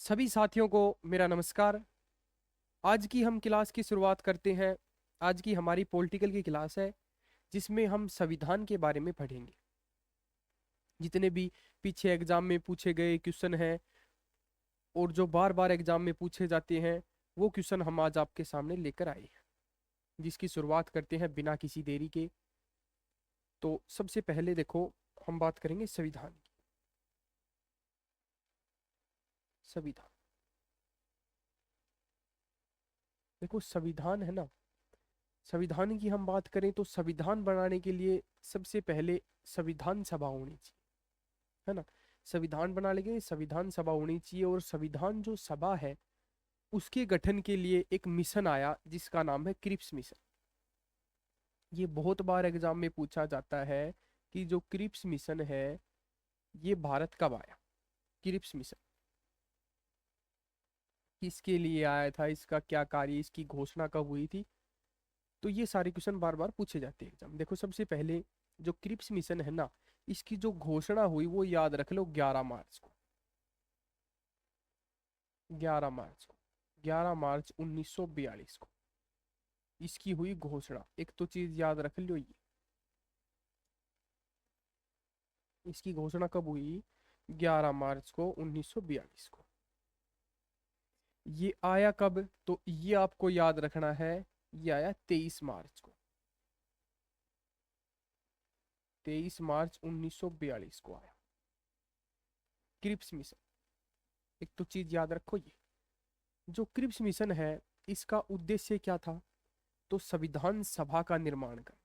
सभी साथियों को मेरा नमस्कार। आज की हम क्लास की शुरुआत करते हैं। आज की हमारी पॉलिटिकल की क्लास है जिसमें हम संविधान के बारे में पढ़ेंगे। जितने भी पीछे एग्जाम में पूछे गए क्वेश्चन हैं और जो बार बार एग्जाम में पूछे जाते हैं वो क्वेश्चन हम आज आपके सामने लेकर आए हैं, जिसकी शुरुआत करते हैं बिना किसी देरी के। तो सबसे पहले देखो, हम बात करेंगे संविधान की। संविधान, देखो संविधान है ना। संविधान की हम बात करें तो संविधान बनाने के लिए सबसे पहले संविधान सभा होनी चाहिए, है ना। संविधान बनाने के लिए संविधान सभा होनी चाहिए और संविधान जो सभा है उसके गठन के लिए एक मिशन आया जिसका नाम है क्रिप्स मिशन। ये बहुत बार एग्जाम में पूछा जाता है कि जो क्रिप्स मिशन है ये भारत कब आया। क्रिप्स मिशन किसके लिए आया था, इसका क्या कार्य, इसकी घोषणा कब हुई थी। तो ये सारे क्वेश्चन बार बार पूछे जाते हैं एग्जाम। देखो सबसे पहले जो क्रिप्स मिशन है ना, इसकी जो घोषणा हुई वो याद रख लो 11 मार्च को। 11 मार्च को, 11 मार्च 1942 को इसकी हुई घोषणा। एक तो चीज याद रख लो, ये इसकी घोषणा कब हुई, 11 मार्च को 1942 को। ये आया कब, तो ये आपको याद रखना है, ये आया 23 मार्च को। 23 मार्च 1942 को आया क्रिप्स मिशन। एक तो चीज याद रखो, ये जो क्रिप्स मिशन है इसका उद्देश्य क्या था, तो संविधान सभा का निर्माण कर,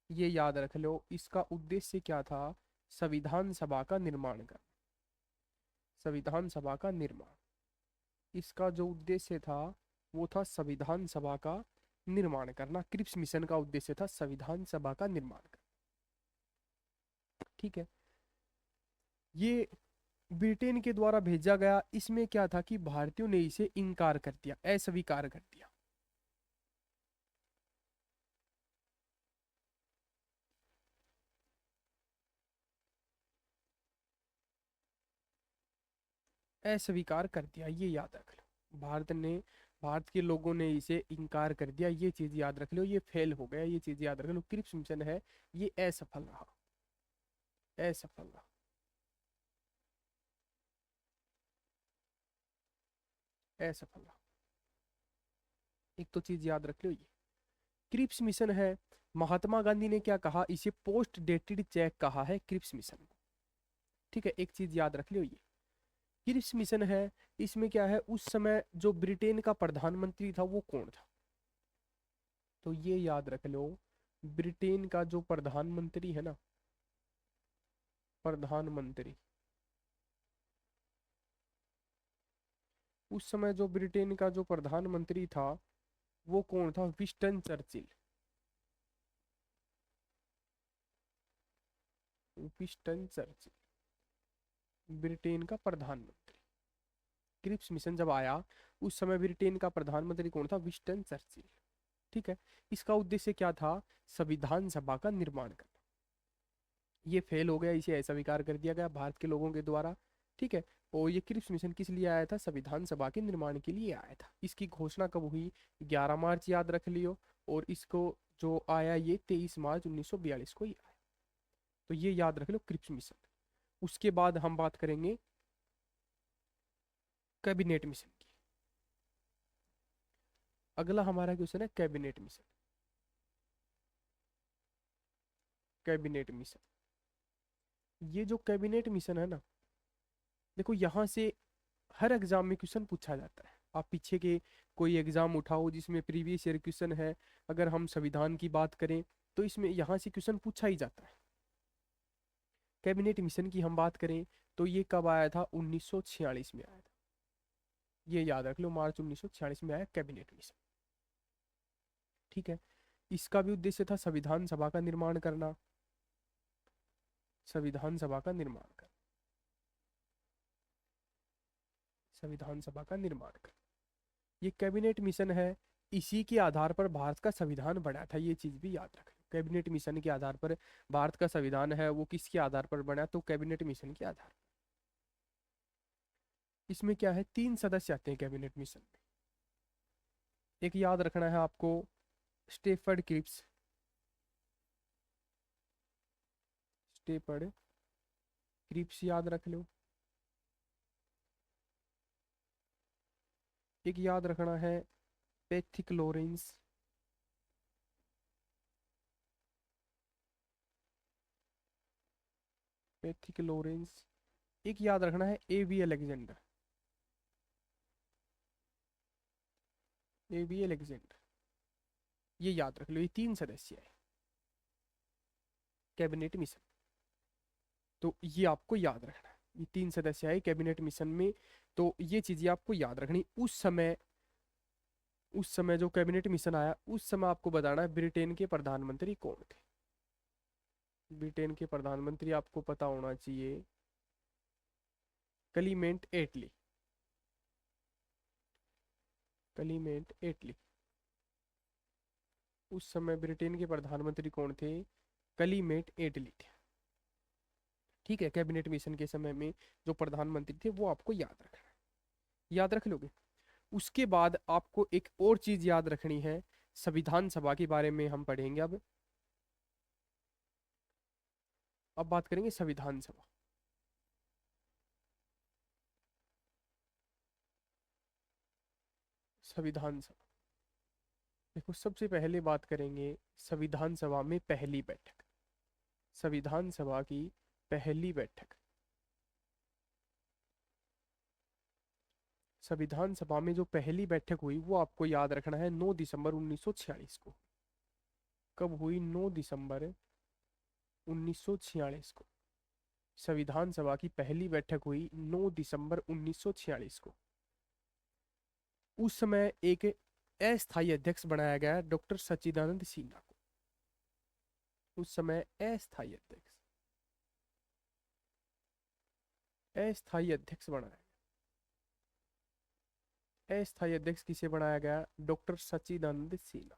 ये याद रख लो। इसका उद्देश्य क्या था, संविधान सभा का निर्माण कर, संविधान सभा का निर्माण। इसका जो उद्देश्य था वो था संविधान सभा का निर्माण करना। क्रिप्स मिशन का उद्देश्य था संविधान सभा का निर्माण करना, ठीक है। ये ब्रिटेन के द्वारा भेजा गया। इसमें क्या था कि भारतीयों ने इसे इनकार कर दिया, अस्वीकार कर दिया। अस्वीकार कर दिया, ये याद रख लो। भारत के लोगों ने इसे इनकार कर दिया, ये चीज याद रख लो। ये फेल हो गया, ये चीज याद रख लो। क्रिप्स मिशन है ये असफल रहा, असफल रहा, असफल रहा। एक तो चीज याद रख लो, ये क्रिप्स मिशन है। महात्मा गांधी ने क्या कहा, इसे पोस्ट डेटेड चेक कहा है क्रिप्स मिशन को, ठीक है। एक चीज याद रख लो, ये क्रिप्स मिशन है। इसमें क्या है, उस समय जो ब्रिटेन का प्रधानमंत्री था वो कौन था, तो ये याद रख लो। ब्रिटेन का जो प्रधानमंत्री है ना, प्रधानमंत्री, उस समय जो ब्रिटेन का जो प्रधानमंत्री था वो कौन था, Winston Churchill. Winston Churchill Britain का प्रधानमंत्री। क्रिप्स मिशन जब आया उस समय ब्रिटेन का प्रधानमंत्री कौन था, विंस्टन चर्चिल, ठीक है। इसका उद्देश्य क्या था, संविधान सभा का निर्माण करना। ये फेल हो गया, इसे अस्वीकार कर दिया गया भारत के लोगों के द्वारा, ठीक है। और ये क्रिप्स मिशन किस लिए आया था, संविधान सभा के निर्माण के लिए आया था। इसकी घोषणा कब हुई, 11 मार्च याद रख लियो। और इसको जो आया ये 23 मार्च 1942 को ही आया। तो ये याद रख लो क्रिप्स मिशन। उसके बाद हम बात करेंगे कैबिनेट मिशन की। अगला हमारा क्वेश्चन है कैबिनेट मिशन। कैबिनेट मिशन, ये जो कैबिनेट मिशन है ना, देखो यहाँ से हर एग्जाम में क्वेश्चन पूछा जाता है। आप पीछे के कोई एग्जाम उठाओ जिसमें प्रीवियस ईयर क्वेश्चन है। अगर हम संविधान की बात करें तो इसमें यहाँ से क्वेश्चन पूछा ही जाता है। कैबिनेट मिशन की हम बात करें तो ये कब आया था, 1946 में आया था। ये याद रख लो, मार्च 1946 में आया कैबिनेट मिशन, ठीक है। इसका भी उद्देश्य था संविधान सभा का निर्माण करना, संविधान सभा का निर्माण करना, संविधान सभा का निर्माण करना। ये कैबिनेट मिशन है। इसी के आधार पर भारत का संविधान बना था, ये चीज भी याद रखें। कैबिनेट मिशन के आधार पर भारत का संविधान है वो किसके आधार पर बना, तो कैबिनेट मिशन के आधार इसमें क्या है, 3 सदस्य आते हैं कैबिनेट मिशन में। एक याद रखना है आपको, स्टेफर्ड क्रिप्स, स्टेफर्ड क्रिप्स याद रख लो। एक याद रखना है पैथिक लॉरेंस, पैथिक लॉरेंस। एक याद रखना है एवी अलेक्जेंडर, एवी अलेक्जेंडर। ये याद रख लो, ये 3 सदस्य है कैबिनेट मिशन। तो ये आपको याद रखना है, ये 3 सदस्य है कैबिनेट मिशन में। तो ये चीजें आपको याद रखनी। उस समय जो कैबिनेट मिशन आया, उस समय आपको बताना है ब्रिटेन के प्रधानमंत्री कौन थे। ब्रिटेन के प्रधानमंत्री आपको पता होना चाहिए, क्लीमेंट एटली, क्लीमेंट एटली। उस समय ब्रिटेन के प्रधानमंत्री कौन थे, क्लीमेंट एटली थे। ठीक है, कैबिनेट मिशन के समय में जो प्रधानमंत्री थे वो आपको याद रखना है, याद रख लोगे। उसके बाद आपको एक और चीज याद रखनी है, संविधान सभा के बारे में हम पढ़ेंगे अब बात करेंगे संविधान सभा। संविधान सभा, देखो सबसे पहले बात करेंगे संविधान सभा में पहली बैठक। संविधान सभा की पहली बैठक, संविधान सभा में जो पहली बैठक हुई वो आपको याद रखना है 9 दिसंबर 1946 को। कब हुई, 9 दिसंबर 1946 को संविधान सभा की पहली बैठक हुई, 9 दिसंबर 1946 को। उस समय एक अस्थायी अध्यक्ष बनाया गया डॉक्टर सच्चिदानंद सिन्हा को। उस समय अस्थायी अध्यक्ष बनाया, अस्थायी अध्यक्ष किसे बनाया गया, डॉक्टर सच्चिदानंद सिन्हा,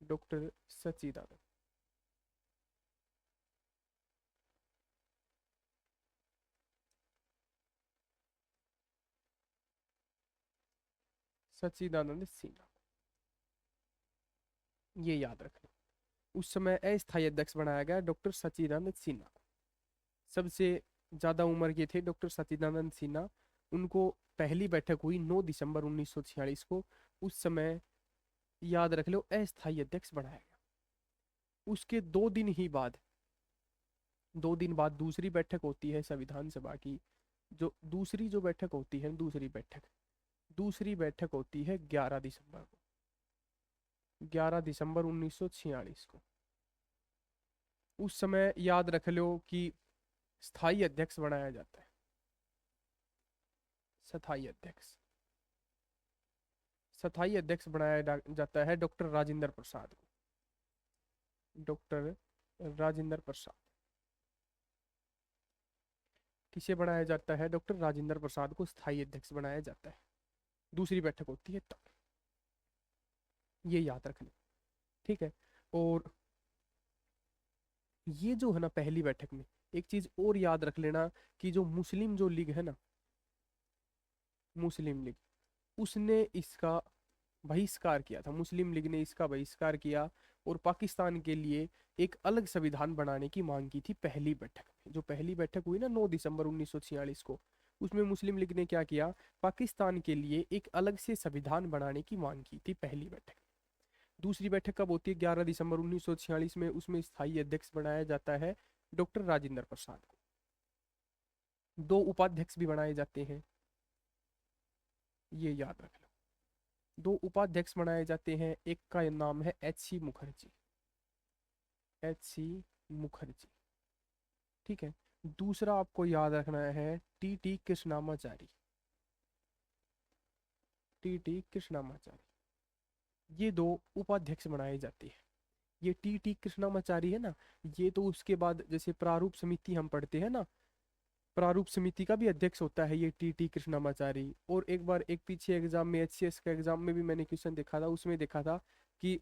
डॉक्टर सच्चिदानंद। सच्चिदानंद सिन्हा, ये याद रखना। उस समय अस्थायी अध्यक्ष बनाया गया डॉक्टर सच्चिदानंद सिन्हा को। सबसे ज्यादा उम्र के थे डॉक्टर सच्चिदानंद सिन्हा। उनको पहली बैठक हुई 9 दिसंबर 1946 को। उस समय याद रख लो अस्थायी अध्यक्ष बनाया गया। उसके 2 दिन बाद दूसरी बैठक होती है संविधान सभा की। जो दूसरी जो बैठक होती है, दूसरी बैठक होती है 11 दिसंबर को, 11 दिसंबर 1946 को। उस समय याद रख लो कि स्थायी अध्यक्ष बनाया जाता है, स्थायी अध्यक्ष, स्थायी अध्यक्ष बनाया जाता है डॉक्टर राजेंद्र प्रसाद को, डॉक्टर राजेंद्र प्रसाद। किसे बनाया जाता है, डॉक्टर राजेंद्र प्रसाद को स्थायी अध्यक्ष बनाया जाता है। दूसरी बैठक होती है तब, ये याद रखना। ठीक है। और ये जो है ना पहली बैठक में, एक चीज और याद रख लेना कि जो मुस्लिम जो लीग है ना, मुस्लिम लीग, उसने इसका बहिष्कार किया था। मुस्लिम लीग ने इसका बहिष्कार किया और पाकिस्तान के लिए एक अलग संविधान बनाने की मांग की थी पहली बैठक में। जो पहली बैठक हुई ना 9 दिसंबर 1946 को, उसमें मुस्लिम लीग ने क्या किया, पाकिस्तान के लिए एक अलग से संविधान बनाने की मांग की थी पहली बैठक। दूसरी बैठक कब होती है, 11 दिसंबर 1946 में। उसमें स्थायी अध्यक्ष बनाया जाता है डॉक्टर राजेंद्र प्रसाद को। 2 उपाध्यक्ष भी बनाए जाते हैं, ये याद रख लो। 2 उपाध्यक्ष बनाए जाते हैं, एक का नाम है H.C. मुखर्जी, H.C. मुखर्जी। ठीक है। दूसरा आपको याद रखना है T.T. कृष्णामाचारी, T.T. कृष्णामाचारी। ये 2 उपाध्यक्ष बनाए जाते हैं। ये T.T. कृष्णामाचारी है ना, ये तो उसके बाद जैसे प्रारूप समिति हम पढ़ते हैं ना, प्रारूप समिति का भी अध्यक्ष होता है ये T.T. कृष्णामाचारी। और एक बार एक पीछे एग्जाम में, HCS का एग्जाम में भी मैंने क्वेश्चन देखा था, उसमें देखा था कि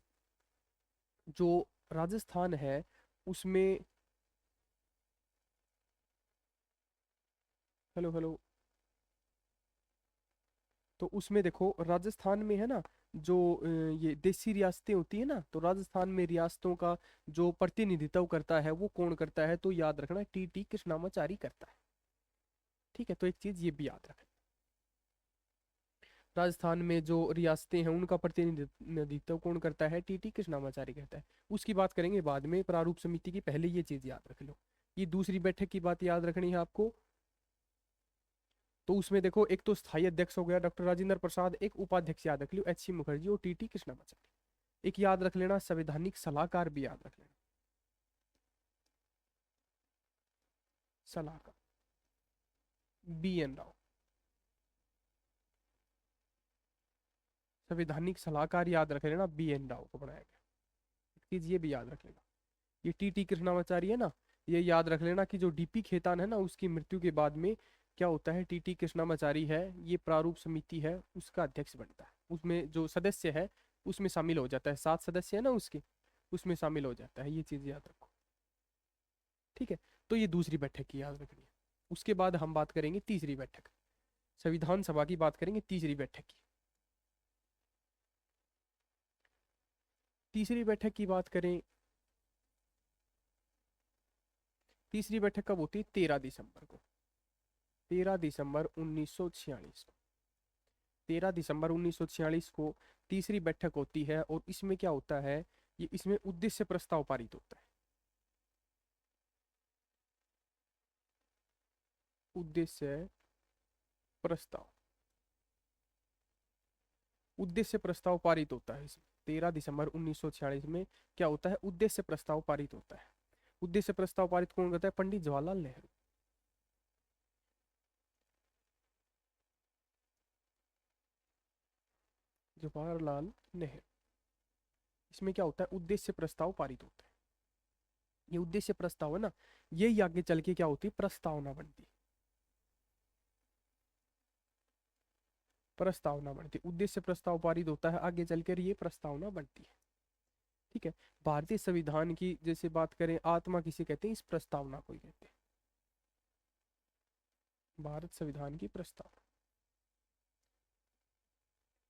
जो राजस्थान है उसमें, हेलो हेलो, तो उसमें देखो राजस्थान में है ना, जो ये देसी रियासतें होती है ना, तो राजस्थान में रियासतों का जो प्रतिनिधित्व करता है वो कौन करता है, तो याद रखना टी कृष्णामाचारी करता है। ठीक है, तो एक चीज ये भी याद रखना, राजस्थान में जो रियासतें हैं उनका प्रतिनिधित्व कौन करता है, टी कृष्णामाचारी करता है। उसकी बात करेंगे बाद में, प्रारूप समिति की पहले ये चीज याद रख लो। ये दूसरी बैठक की बात याद रखनी है आपको। तो उसमें देखो एक तो स्थायी अध्यक्ष हो गया डॉक्टर राजेंद्र प्रसाद, एक उपाध्यक्ष याद रख लियो एच सी मुखर्जी और टी कृष्णामाचारी। एक याद रख लेना संवैधानिक सलाहकार भी याद रख लेना, सलाहकार B N Rao। संवैधानिक सलाहकार याद रख लेना B N Rao को बनाया गया। एक चीज ये भी याद रख लेना, ये टी कृष्णामाचारी है ना, ये याद रख लेना कि जो डीपी खेतान है ना उसकी मृत्यु के बाद में क्या होता है, टी कृष्णामाचारी है ये प्रारूप समिति है उसका अध्यक्ष बनता है, उसमें जो सदस्य है उसमें शामिल हो जाता है, 7 सदस्य है ना उसके, उसमें शामिल हो जाता है, ये चीज याद रखो। ठीक है, तो ये दूसरी बैठक की याद रखनी है। उसके बाद हम बात करेंगे तीसरी बैठक, संविधान सभा की बात करेंगे तीसरी बैठक की। तीसरी बैठक की बात करें, तीसरी बैठक कब होती है, 13 दिसंबर को, 13 दिसंबर 1946 को, 13 दिसंबर 1946 को तीसरी बैठक होती है। और इसमें क्या होता है, ये इसमें उद्देश्य प्रस्ताव पारित होता है, उद्देश्य प्रस्ताव, उद्देश्य प्रस्ताव पारित होता है इसमें। 13 दिसंबर 1946 में क्या होता है, उद्देश्य प्रस्ताव पारित होता है। उद्देश्य प्रस्ताव पारित कौन करता है, पंडित जवाहरलाल नेहरू, जवाहरलाल नेहरू। इसमें क्या होता है, उद्देश्य प्रस्ताव पारित होता है। ये उद्देश्य प्रस्ताव है ना, यही आगे चल के क्या होती है, प्रस्तावना बनती है, प्रस्तावना बनती है। उद्देश्य प्रस्ताव पारित होता है, आगे चलकर ये प्रस्तावना बनती है। ठीक है, भारतीय संविधान की जैसे बात करें, आत्मा किसे कहते हैं, इस प्रस्तावना को ही कहते हैं, भारत संविधान की प्रस्तावना।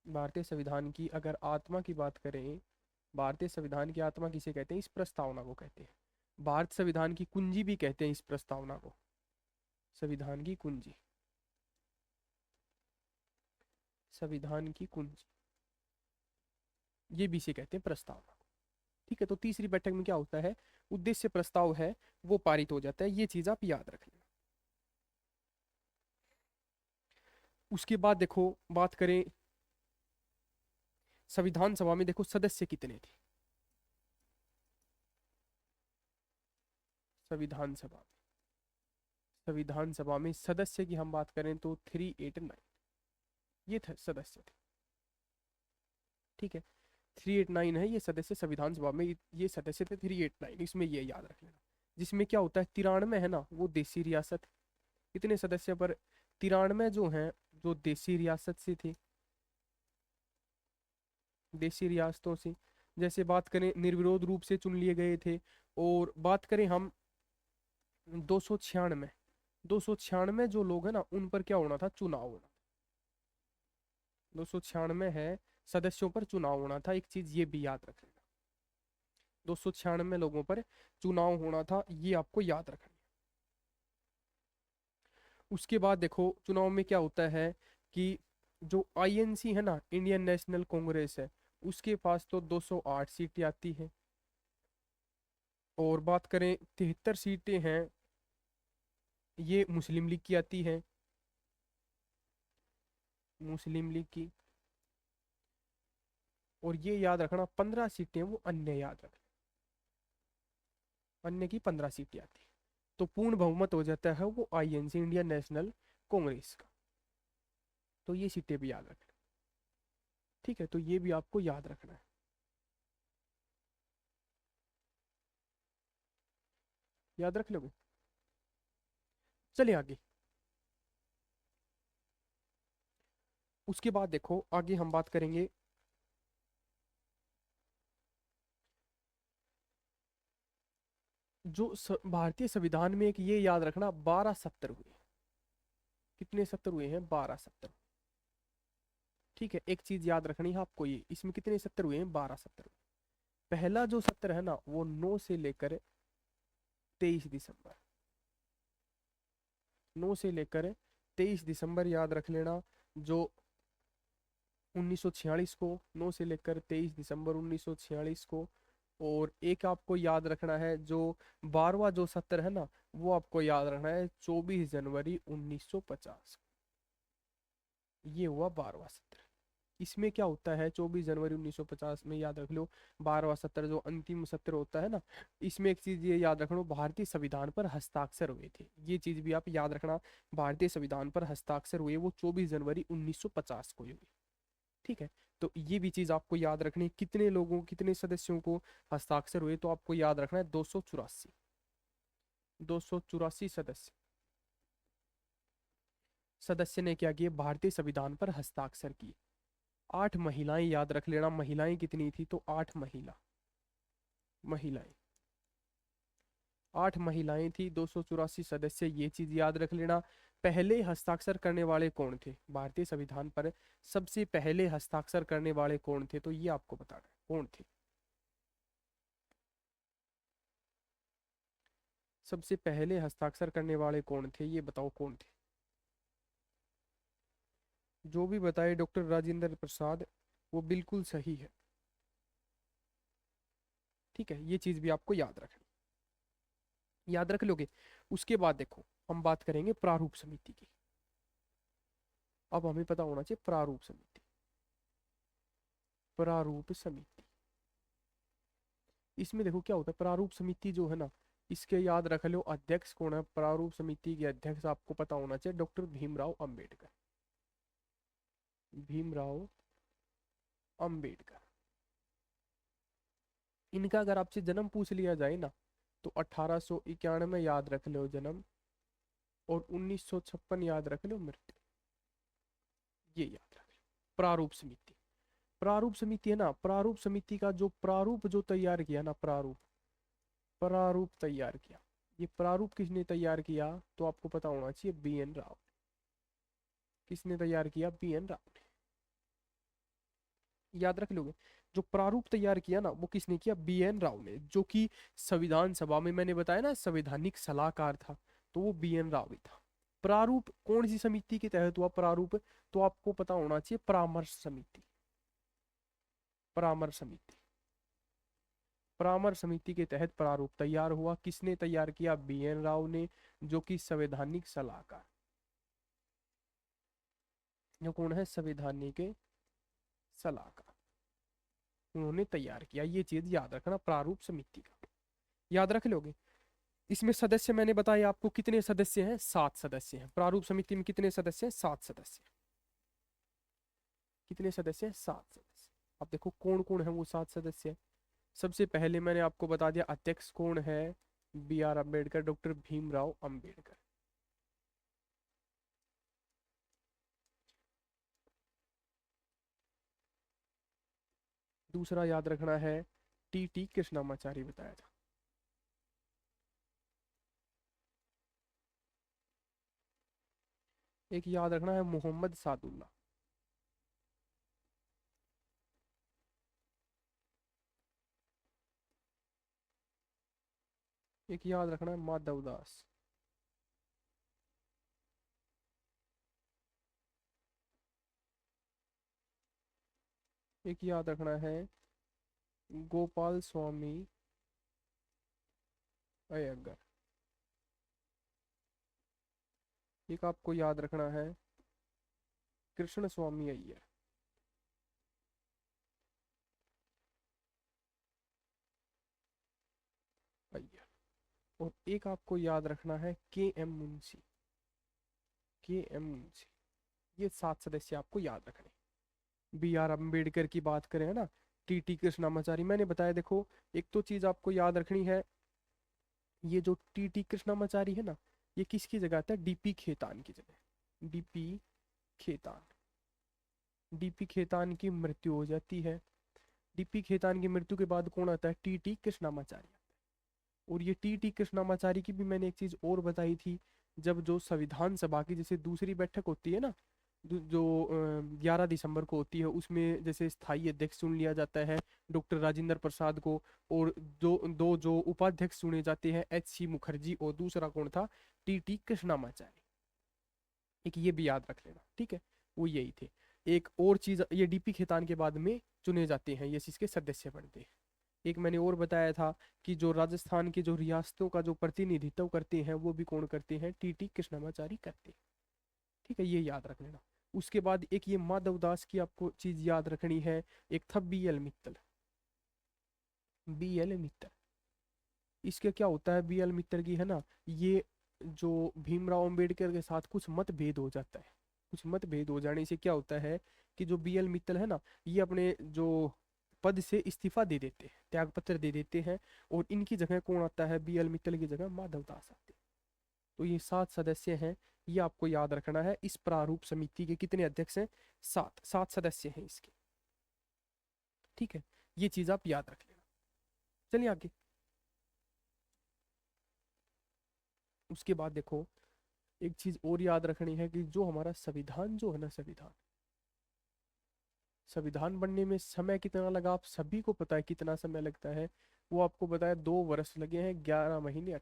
भारतीय संविधान की अगर आत्मा की बात करें, भारतीय संविधान की आत्मा किसे कहते हैं, इस प्रस्तावना को कहते हैं। भारत संविधान की कुंजी भी कहते हैं इस प्रस्तावना को, संविधान की कुंजी, संविधान की कुंजी, ये भी इसे कहते हैं प्रस्तावना। ठीक है, तो तीसरी बैठक में क्या होता है, उद्देश्य प्रस्ताव है वो पारित हो जाता है, ये चीज आप याद रख लेना। उसके बाद देखो बात करें, संविधान सभा में देखो सदस्य कितने थे, संविधान सभा, संविधान सभा में सदस्य की हम बात करें तो 389, ये थे सदस्य थे। ठीक है, 389 है ये सदस्य संविधान सभा में, ये सदस्य थे 389, इसमें ये याद रख लेना। जिसमें क्या होता है, 93 है ना वो देसी रियासत, कितने सदस्य पर, 93 जो हैं जो देसी रियासत से थे, देसी रियासतों से। जैसे बात करें निर्विरोध रूप से चुन लिए गए थे। और बात करें हम 296, 296 जो लोग हैं ना उन पर क्या होना था, चुनाव होना, 296 है सदस्यों पर चुनाव होना था, एक चीज ये भी याद रख लेना, 296 लोगों पर चुनाव होना था, ये आपको याद रखना है। उसके बाद देखो चुनाव में क्या होता है कि जो INC है ना, इंडियन नेशनल कांग्रेस है, उसके पास तो 208 सीटें आती है। और बात करें 73 सीटें हैं ये मुस्लिम लीग की आती है, मुस्लिम लीग की। और ये याद रखना 15 सीटें वो अन्य याद रखना, अन्य की 15 सीटें आती है। तो पूर्ण बहुमत हो जाता है वो INC इंडियन नेशनल कांग्रेस का। तो ये सीटें भी याद रखना। ठीक है, तो ये भी आपको याद रखना है, याद रख लोगे। चलिए आगे, उसके बाद देखो आगे हम बात करेंगे, जो भारतीय संविधान में एक ये याद रखना 12 सत्र हुए, कितने सत्र हुए हैं, 12 सत्र। ठीक है, एक चीज याद रखनी है आपको, ये इसमें कितने सत्र हुए हैं, 12 सत्र। पहला जो सत्र है ना वो 9 से लेकर 23 दिसंबर, 9 से लेकर 23 दिसंबर याद रख लेना। जो 1946 को, 9 से लेकर 23 दिसंबर 1946 को। और एक आपको याद रखना है जो 12वां जो सत्र है ना, वो आपको याद रखना है 24 जनवरी 1950। ये हुआ 12वां सत्र। इसमें क्या होता है, 24 जनवरी 1950 में याद रख लो 12वां सत्र जो अंतिम सत्र होता है ना, इसमें एक चीज ये याद रखना, भारतीय संविधान पर हस्ताक्षर हुए थे। ये चीज भी आप याद रखना, भारतीय संविधान पर हस्ताक्षर हुए वो 24 जनवरी 1950 को हुए। ठीक है, तो ये भी चीज आपको याद रखनी है। कितने लोगों, कितने सदस्यों को हस्ताक्षर हुए, तो आपको याद रखना है 284, 284 सदस्य, सदस्य ने क्या किया, भारतीय संविधान पर हस्ताक्षर किए। 8 महिलाएं याद रख लेना, महिलाएं कितनी थी, तो 8 महिलाएं, 8 महिलाएं थी, 284 सदस्य, ये चीज याद रख लेना। पहले हस्ताक्षर करने वाले कौन थे भारतीय संविधान पर, सबसे पहले हस्ताक्षर करने वाले कौन थे, तो ये आपको बताना है कौन थे। सबसे पहले हस्ताक्षर करने वाले कौन थे, ये बताओ कौन थे। जो भी बताए डॉक्टर राजेंद्र प्रसाद, वो बिल्कुल सही है। ठीक है, ये चीज भी आपको याद रखनी, याद रख लोगे। उसके बाद देखो हम बात करेंगे प्रारूप समिति की। अब हमें पता होना चाहिए प्रारूप समिति, प्रारूप समिति। इसमें देखो क्या होता है, प्रारूप समिति जो है ना, इसके याद रख लो अध्यक्ष कौन है, प्रारूप समिति के अध्यक्ष आपको पता होना चाहिए डॉक्टर भीमराव अंबेडकर, भीमराव अंबेडकर। इनका अगर आपसे जन्म पूछ लिया जाए ना, तो 1891 याद रख लो जन्म, और 1956 याद रख लो मृत्यु। ये याद रख लो प्रारूप समिति। प्रारूप समिति है ना, प्रारूप समिति का जो प्रारूप जो तैयार किया ना, प्रारूप, प्रारूप तैयार किया, ये प्रारूप किसने तैयार किया, तो आपको पता होना चाहिए बी एन राव। किसने तैयार किया, बी एन राव ने। याद रख लोगे, जो प्रारूप तैयार किया ना वो किसने किया, बी एन राव ने, जो कि संविधान सभा में मैंने बताया ना संवैधानिक सलाहकार था, तो वो बी एन राव ही था। प्रारूप कौन सी समिति के तहत हुआ प्रारूप, तो आपको पता होना चाहिए परामर्श समिति, परामर्श समिति, परामर्श समिति के तहत प्रारूप तैयार हुआ। किसने तैयार किया, बी एन राव ने, जो कि संवैधानिक सलाहकार, जो कौन है, संवैधानिक सलाहकार, उन्होंने तैयार किया। ये चीज याद रखना प्रारूप समिति का, याद रख लोगे। इसमें सदस्य मैंने बताया आपको कितने सदस्य हैं, 7 सदस्य हैं। प्रारूप समिति में कितने सदस्य हैं, 7 सदस्य। कितने सदस्य हैं, 7 सदस्य। अब देखो कौन कौन है वो 7 सदस्य। सबसे पहले मैंने आपको बता दिया अध्यक्ष कौन है, B R Ambedkar, doctor Bhimrao Ambedkar. दूसरा याद रखना है टी टी कृष्णामाचारी, बताया था। एक याद रखना है मोहम्मद सादुल्ला। एक याद रखना है माधवदास। एक याद रखना है गोपाल स्वामी अयंगर। एक आपको याद रखना है कृष्ण स्वामी अय्यर, अय्यर। और एक आपको याद रखना है के एम मुंशी, के एम मुंशी। ये 7 सदस्य आपको याद रखने। बी आर अम्बेडकर की बात करें है ना, टी टी कृष्णामाचारी, मैंने बताया देखो। एक तो चीज आपको याद रखनी है, ये जो टी टी कृष्णामाचारी है ना, ये किसकी जगह आता है, डीपी खेतान की जगह, डीपी खेतान। डीपी खेतान की मृत्यु हो जाती है। डीपी खेतान की मृत्यु के बाद कौन आता है, टी टी कृष्णामाचारी। और ये टी टी कृष्णामाचारी की भी मैंने एक चीज और बताई थी, जब जो संविधान सभा की जैसे दूसरी बैठक होती है ना, जो 11 दिसंबर को होती है, उसमें जैसे स्थायी अध्यक्ष चुन लिया जाता है डॉक्टर राजेंद्र प्रसाद को, और जो उपाध्यक्ष चुने जाते हैं H.C. मुखर्जी, और दूसरा कौन था, T.T. कृष्णामाचारी। एक ये भी याद रख लेना, ठीक है, वो यही थे। एक और चीज, ये डीपी खेतान के बाद में चुने जाते हैं, ये इसके सदस्य बनते हैं। एक मैंने और बताया था कि जो राजस्थान की जो रियासतों का जो प्रतिनिधित्व करते हैं वो भी कौन करते हैं, T.T. कृष्णामाचारी करते हैं, ठीक है, ये याद रख लेना। उसके बाद एक ये माधवदास की आपको चीज याद रखनी है, एक था B.L. मित्तल। B.L. मित्तल, इसके क्या होता है, B.L. मित्तल की है ना, ये जो भीमराव अंबेडकर के साथ कुछ मतभेद हो जाता है, कुछ मतभेद हो जाने से क्या होता है कि जो B.L. मित्तल है ना, ये अपने जो पद से इस्तीफा दे देते हैं, त्याग पत्र दे देते हैं, और इनकी जगह कौन आता है, B.L. मित्तल की जगह माधवदास आते हैं। तो ये 7 सदस्य हैं, ये आपको याद रखना है। इस प्रारूप समिति के कितने अध्यक्ष हैं, 7 सदस्य हैं इसके, ठीक है, ये चीज आप याद रख लेना। चलिए आगे। उसके बाद देखो, एक चीज और याद रखनी है कि जो हमारा संविधान जो है ना, संविधान, संविधान बनने में समय कितना लगा, आप सभी को पता है कितना समय लगता है। वो आपको बताया 2 वर्ष लगे हैं, 11 महीने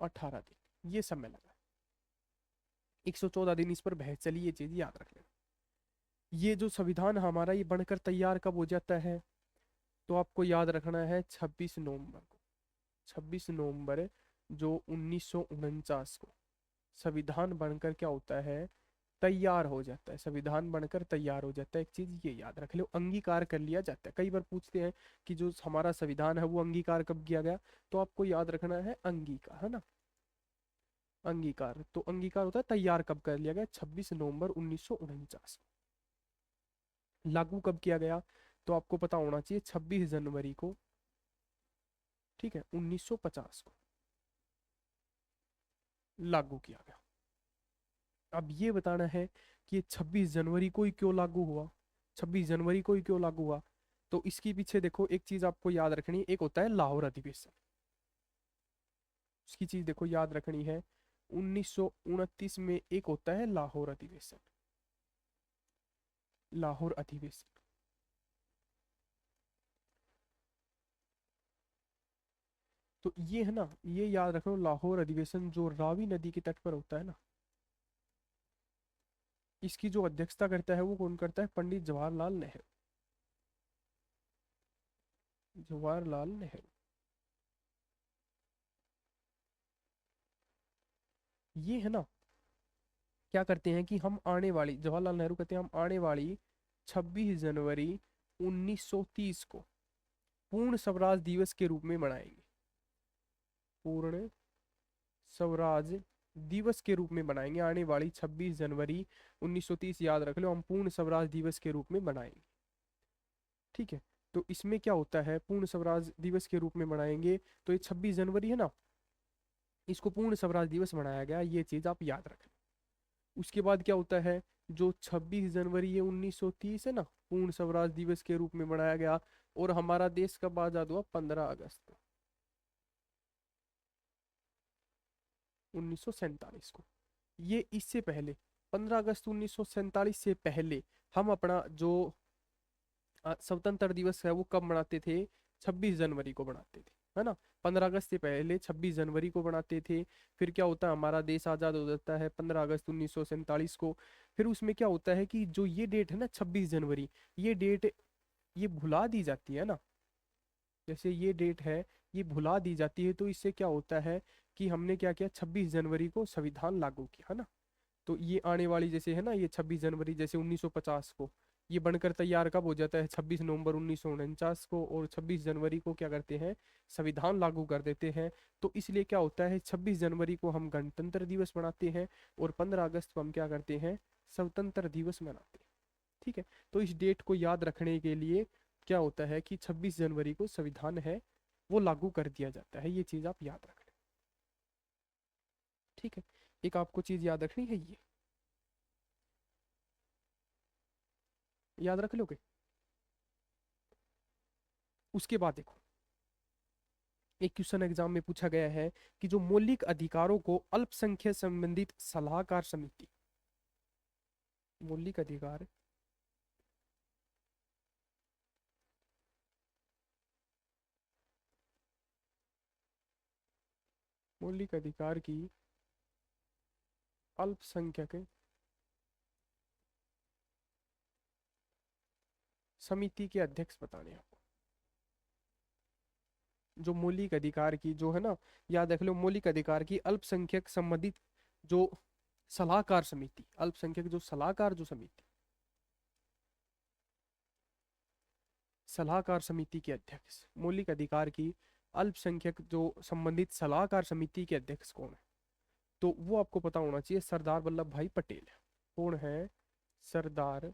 18 दिन, ये समय लगा। 114 दिन इस पर बहस चली, ये चीज याद रख लेना। ये जो संविधान हमारा ये बनकर तैयार कब हो जाता है, तो आपको याद रखना है 26 नवंबर को। 26 नवंबर जो 1949 को संविधान बनकर क्या होता है, तैयार हो जाता है। संविधान बनकर तैयार हो जाता है, एक चीज ये याद रख लो, अंगीकार कर लिया जाता है। कई बार पूछते हैं कि जो हमारा संविधान है वो अंगीकार कब किया गया, तो आपको याद रखना है अंगीकार, है ना, अंगीकार। तो अंगीकार होता है तैयार कब कर लिया गया, 26 नवंबर 1949। लागू कब किया गया, तो आपको पता होना चाहिए 26 जनवरी को, ठीक है, 1950 को लागू किया गया। अब ये बताना है कि ये 26 जनवरी को ही क्यों लागू हुआ, 26 जनवरी को ही क्यों लागू हुआ। तो इसके पीछे देखो, एक चीज आपको याद रखनी है, एक होता है लाहौर अधिवेशन, उसकी चीज देखो याद रखनी है। 1929 में एक होता है लाहौर अधिवेशन, लाहौर अधिवेशन। तो ये है ना, ये याद रखो, लाहौर अधिवेशन जो रावी नदी के तट पर होता है ना, इसकी जो अध्यक्षता करता है वो कौन करता है, पंडित जवाहरलाल नेहरू, जवाहरलाल नेहरू। ये है ना, क्या करते हैं कि हम आने वाली, जवाहरलाल नेहरू कहते हैं हम आने वाली 26 जनवरी 1930 को पूर्ण स्वराज दिवस के रूप में मनाएंगे, पूर्ण स्वराज दिवस के रूप में मनाएंगे। आने वाली 26 जनवरी 1930 याद रख लो, हम पूर्ण स्वराज दिवस के रूप में मनाएंगे, ठीक है। तो इसमें क्या होता है, पूर्ण स्वराज दिवस के रूप में मनाएंगे, तो ये 26 जनवरी है ना, इसको पूर्ण स्वराज दिवस मनाया गया, ये चीज आप याद रखें। उसके बाद क्या होता है, जो 26 जनवरी ये 1930 है ना, पूर्ण स्वराज दिवस के रूप में मनाया गया, और हमारा देश कब आजाद हुआ, 15 अगस्त को, 1947 को। ये इससे पहले, 15 अगस्त 1947 से पहले हम अपना जो स्वतंत्र दिवस है वो कब मनाते थे, 26 जनवरी को मनाते थे, है ना। 15 अगस्त से पहले 26 जनवरी को मनाते थे। फिर क्या होता है, हमारा देश आज़ाद हो जाता है 15 अगस्त 1947 को। फिर उसमें क्या होता है कि जो ये डेट है ना 26 जनवरी, ये डेट ये भुला दी जाती है ना, जैसे ये डेट है ये भुला दी जाती है, तो इससे क्या होता है कि हमने क्या किया, 26 जनवरी को संविधान लागू किया, है ना। तो ये आने वाली जैसे है ना, ये 26 जनवरी जैसे 1950 को ये बनकर तैयार कब हो जाता है, 26 नवंबर 1949 को, और 26 जनवरी को क्या करते हैं, संविधान लागू कर देते हैं। तो इसलिए क्या होता है, 26 जनवरी को हम गणतंत्र दिवस मनाते हैं, और 15 अगस्त को हम क्या करते हैं, स्वतंत्र दिवस मनाते हैं, ठीक है। तो इस डेट को याद रखने के लिए क्या होता है कि 26 जनवरी को संविधान है वो लागू कर दिया जाता है, ये चीज आप याद रख लें, ठीक है। एक आपको चीज याद रखनी है, ये याद रख लोगे। उसके बाद देखो, एक क्वेश्चन एग्जाम में पूछा गया है कि जो मौलिक अधिकारों को अल्पसंख्यक संबंधित सलाहकार समिति, मौलिक अधिकार, मौलिक अधिकार की अल्पसंख्यक समिति के अध्यक्ष बताने हैं आपको। जो मौलिक अधिकार की जो है ना, याद रख लो, मौलिक अधिकार की अल्पसंख्यक संबंधित जो सलाहकार समिति, अल्पसंख्यक जो सलाहकार जो समिति, सलाहकार समिति के अध्यक्ष, मौलिक अधिकार की अल्पसंख्यक जो संबंधित सलाहकार समिति के अध्यक्ष कौन है, तो वो आपको पता होना चाहिए, सरदार वल्लभ भाई पटेल। कौन है? सरदार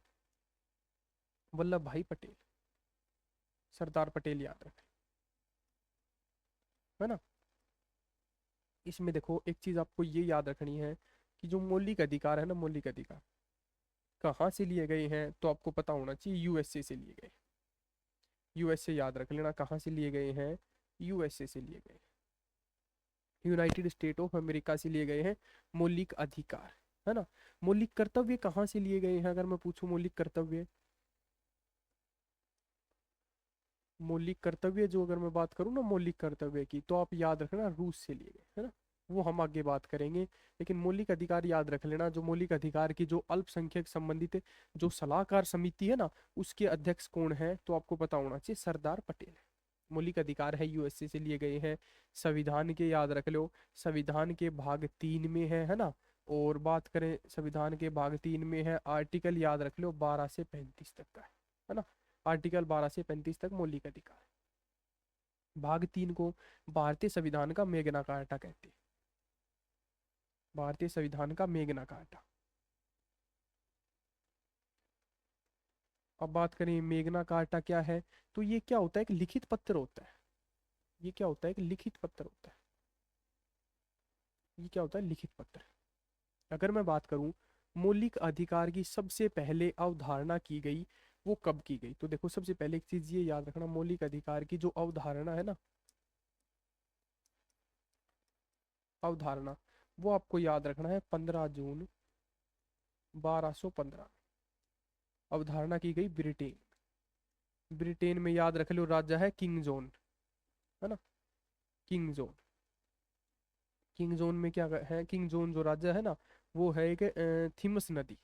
वल्लभ भाई पटेल, सरदार पटेल याद रखें, है ना। इसमें देखो एक चीज आपको ये याद रखनी है कि जो मौलिक अधिकार है ना, मौलिक अधिकार कहाँ से लिए गए हैं, तो आपको पता होना चाहिए यूएसए से लिए गए। यूएसए याद रख लेना, कहाँ से लिए गए हैं? यूएसए से लिए गए, यूनाइटेड स्टेट ऑफ अमेरिका से लिए गए हैं मौलिक अधिकार, है ना। मौलिक कर्तव्य कहाँ से लिए गए हैं, अगर मैं पूछूं मौलिक कर्तव्य, मौलिक कर्तव्य जो अगर मैं बात करूँ ना मौलिक कर्तव्य की, तो आप याद रखना रूस से लिए गए, है ना। वो हम आगे बात करेंगे, लेकिन मौलिक अधिकार याद रख लेना। जो मौलिक अधिकार की जो अल्पसंख्यक संबंधित जो सलाहकार समिति है ना, उसके अध्यक्ष कौन है, तो आपको पता होना चाहिए सरदार पटेल है। मौलिक अधिकार है यूएसए से लिए गए हैं। संविधान के याद रख लो, संविधान के भाग 3 में है ना। और बात करें संविधान के भाग 3 में है, आर्टिकल याद रख लो 12 से 35 तक का है ना। आर्टिकल 12 से 35 तक मौलिक अधिकार। भाग 3 को भारतीय संविधान का मेगना कार्टा कहते हैं, भारतीय संविधान का मेगना कार्टा। अब बात करें मेगना कार्टा क्या है, तो ये क्या होता है? एक लिखित पत्र होता है। ये क्या होता है? एक लिखित पत्र होता है। ये क्या होता है? लिखित पत्र। अगर मैं बात करूं मौलिक अधिकार की सबसे पहले अवधारणा की गई, वो कब की गई, तो देखो सबसे पहले एक चीज ये याद रखना, मौलिक अधिकार की जो अवधारणा है ना, अवधारणा, वो आपको याद रखना है 15 जून 1215। अवधारणा की गई ब्रिटेन, ब्रिटेन में याद रख लो राजा है किंग जॉन, है ना। किंग जॉन, किंग जॉन में क्या है, किंग जॉन जो राजा है ना, वो है एक थीमस नदी,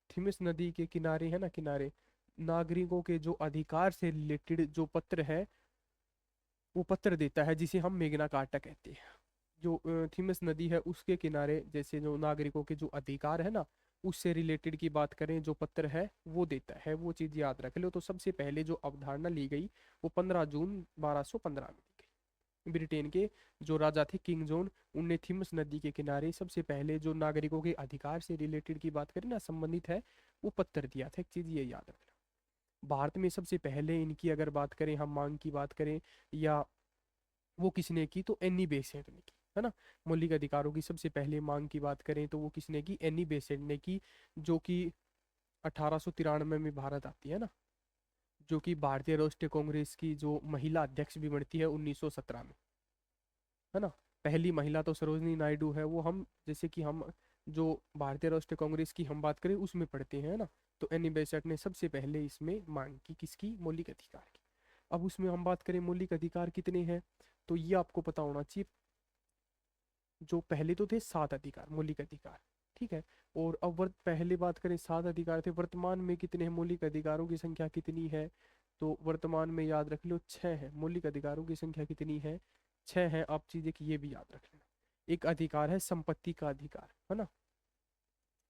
थीमस नदी के किनारे है ना, किनारे नागरिकों के जो अधिकार से रिलेटेड जो पत्र है, वो पत्र देता है, जिसे हम मेगना कार्टा कहते हैं। जो थीमस नदी है उसके किनारे जैसे जो नागरिकों के जो अधिकार है ना, उससे रिलेटेड की बात करें, जो पत्र है वो देता है, वो चीज याद रख लो। तो सबसे पहले जो अवधारणा ली गई वो 15 जून 1215 में ली गई। ब्रिटेन के जो राजा थे किंग जॉन, उनने थीमस नदी के किनारे सबसे पहले जो नागरिकों के अधिकार से रिलेटेड की बात करें ना, संबंधित है, वो पत्र दिया था। एक चीज ये याद रखना। भारत में सबसे पहले इनकी अगर बात करें, हम मांग की बात करें, या वो किसने की, तो एनी बेसेंट ने की, है ना। मौलिक अधिकारों की सबसे पहले मांग की बात करें तो वो किसने की? एनी बेसेंट ने की, जो कि 1893 में भारत आती है ना, जो कि भारतीय राष्ट्रीय कांग्रेस की जो महिला अध्यक्ष भी बनती है 1917 में, है ना। पहली महिला तो सरोजनी नायडू है, वो हम जैसे कि हम जो भारतीय राष्ट्रीय कांग्रेस की हम बात करें उसमें पढ़ते हैं ना। तो एनी बेसेंट ने सबसे पहले इसमें मांग की, किसकी? मौलिक अधिकार की। अब उसमें हम बात करें मौलिक अधिकार कितने हैं, तो ये आपको पता होना चाहिए। जो पहले तो थे 7 अधिकार, मौलिक अधिकार, ठीक है। और अब पहले बात करें 7 अधिकार थे, वर्तमान में कितने हैं? मौलिक अधिकारों की संख्या कितनी है, तो वर्तमान में याद रख लो 6 है। मौलिक अधिकारों की संख्या कितनी है? 6 है। आप चीज एक ये भी याद रख लेना। एक अधिकार है संपत्ति का अधिकार, है ना।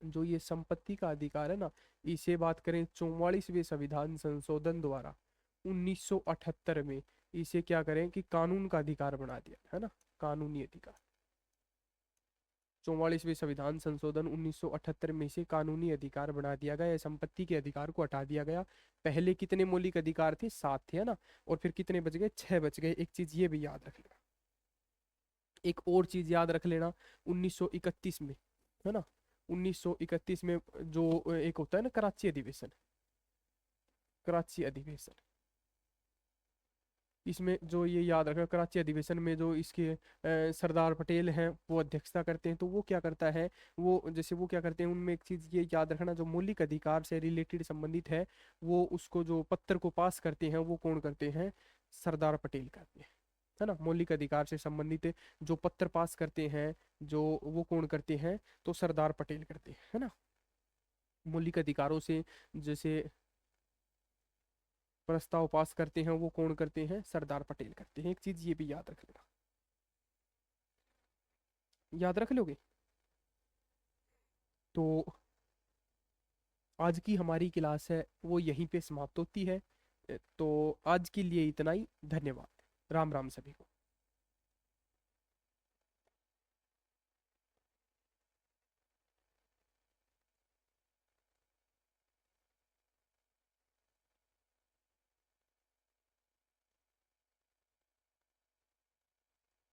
जो ये संपत्ति का अधिकार है ना, इसे बात करें 44वें संविधान संशोधन द्वारा 1978 में, इसे क्या करें कि कानून का अधिकार बना दिया, है ना, कानूनी अधिकार। 44वें संविधान संशोधन 1978 में इसे कानूनी अधिकार बना दिया गया, संपत्ति के अधिकार को हटा दिया गया। पहले कितने मौलिक अधिकार थे? 7 थे, है ना। और फिर कितने बच गए? 6 बच गए। एक चीज ये भी याद रख लेना, एक और चीज याद रख लेना, 1931 में, है ना, 1931 में जो एक होता है ना कराची अधिवेशन, कराची अधिवेशन, इसमें जो ये याद रखना, कराची अधिवेशन में जो इसके सरदार पटेल हैं वो अध्यक्षता करते हैं। तो वो क्या करता है, वो जैसे वो क्या करते हैं, उनमें एक चीज़ ये याद रखना, जो मौलिक अधिकार से रिलेटेड संबंधित है, वो उसको जो पत्र को पास करते हैं वो कौन करते हैं, सरदार पटेल करते हैं, है ना। मौलिक अधिकार से संबंधित जो पत्र पास करते हैं, जो वो कौन करते हैं, तो सरदार पटेल करते हैं, है ना। मौलिक अधिकारों से जैसे प्रस्ताव पास करते हैं वो कौन करते हैं, सरदार पटेल करते हैं। एक चीज ये भी याद रख लेना, याद रख लोगे। तो आज की हमारी क्लास है वो यहीं पे समाप्त होती है। तो आज के लिए इतना ही, धन्यवाद, राम राम सभी को।